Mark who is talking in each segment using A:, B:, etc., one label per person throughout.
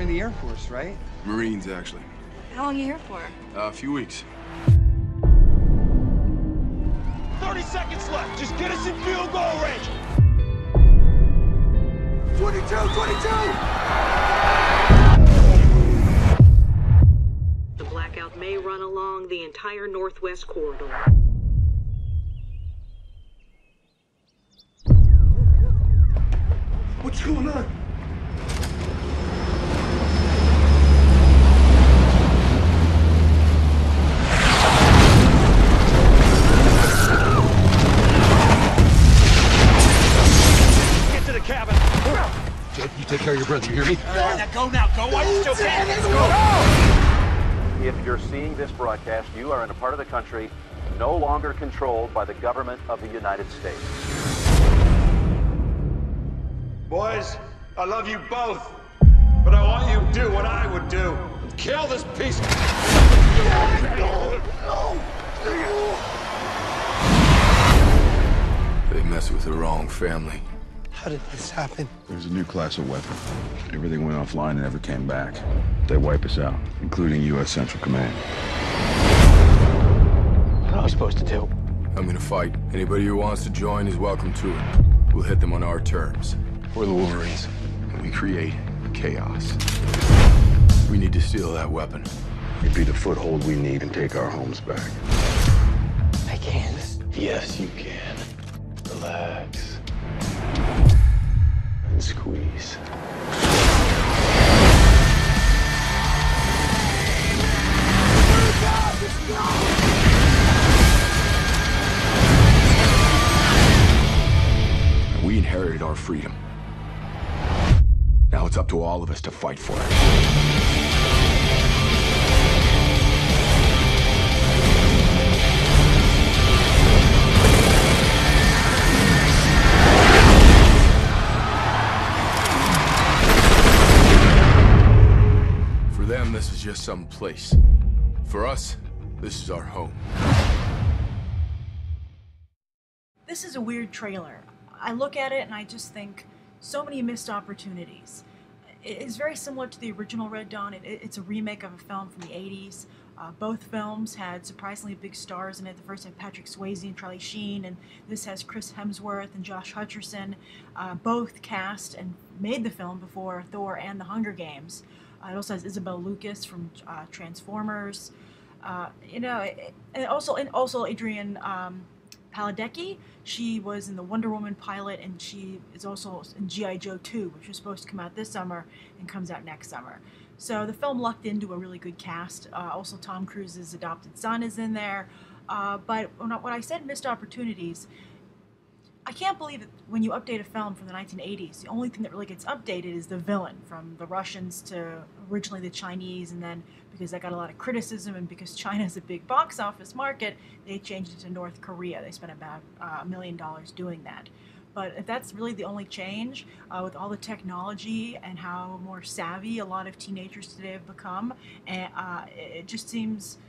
A: in the Air Force, right?
B: Marines, actually.
C: How long are you here for?
B: A few weeks.
D: 30 seconds left. Just get us in field goal range.
B: 22!
E: The blackout may run along the entire northwest corridor.
B: What's going on?
D: Get to the cabin.
F: Jed, you take care of your brother, you hear me?
D: Now go now. Go while you still can. Let's go.
G: If you're seeing this broadcast, you are in a part of the country no longer controlled by the government of the United States.
D: Boys, I love you both, but I want you to do what I would do. Kill this piece of...
B: They mess with the wrong family.
A: How did this happen?
H: There's a new class of weapon. Everything went offline and never came back. They wipe us out, including U.S. Central Command.
A: What am I supposed to do?
B: I'm gonna fight. Anybody who wants to join is welcome to it. We'll hit them on our terms.
F: We're the Wolverines.
B: And we create chaos. We need to steal that weapon.
H: It'd be the foothold we need and take our homes back.
A: I can't.
F: Yes, you can. Relax.
H: And squeeze.
B: We inherited our freedom. Now it's up to all of us to fight for it. For them, this is just some place. For us, this is our home.
I: This is a weird trailer. I look at it and I just think, so many missed opportunities. It's very similar to the original Red Dawn. It's a remake of a film from the 80s. Both films had surprisingly big stars in it. The first had Patrick Swayze and Charlie Sheen, and this has Chris Hemsworth and Josh Hutcherson. Both cast and made the film before Thor and The Hunger Games. It also has Isabel Lucas from Transformers. And also Adrianne Palicki. She was in the Wonder Woman pilot, and she is also in G.I. Joe 2, which was supposed to come out this summer and comes out next summer. So the film lucked into a really good cast. Also Tom Cruise's adopted son is in there. But when I said missed opportunities, I can't believe that when you update a film from the 1980s, the only thing that really gets updated is the villain, from the Russians to originally the Chinese, and then because that got a lot of criticism and because China is a big box office market, they changed it to North Korea. They spent about $1 million doing that. But if that's really the only change, with all the technology and how more savvy a lot of teenagers today have become, it just seems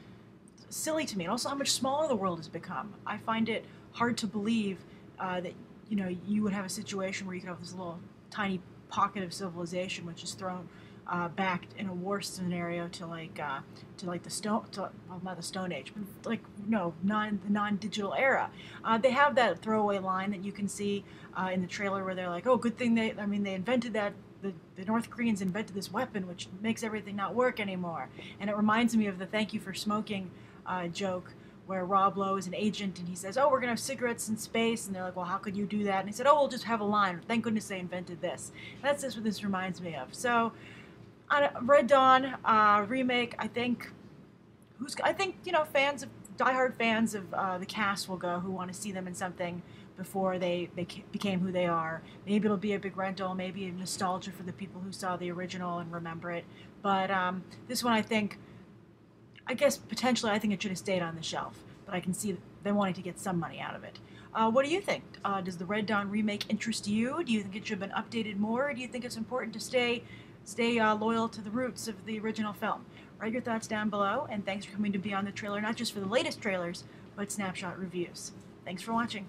I: silly to me. And also how much smaller the world has become. I find it hard to believe that you would have a situation where you could have this little tiny pocket of civilization which is thrown back in a war scenario to the Stone Age, but the non-digital era. They have that throwaway line that you can see in the trailer where they're like, oh, good thing they invented that. The North Koreans invented this weapon which makes everything not work anymore. And it reminds me of the "Thank you for smoking" joke, where Rob Lowe is an agent and he says, oh, we're going to have cigarettes in space. And they're like, well, how could you do that? And he said, oh, we'll just have a line. Thank goodness they invented this. And that's just what this reminds me of. So, Red Dawn remake, I think fans of diehard fans of the cast will go, who want to see them in something before they became who they are. Maybe it'll be a big rental, maybe a nostalgia for the people who saw the original and remember it. But this one, I guess potentially I think it should have stayed on the shelf, but I can see them wanting to get some money out of it. What do you think? Does the Red Dawn remake interest you? Do you think it should have been updated more? Or do you think it's important to stay loyal to the roots of the original film? Write your thoughts down below, and thanks for coming to Beyond the Trailer, not just for the latest trailers, but snapshot reviews. Thanks for watching.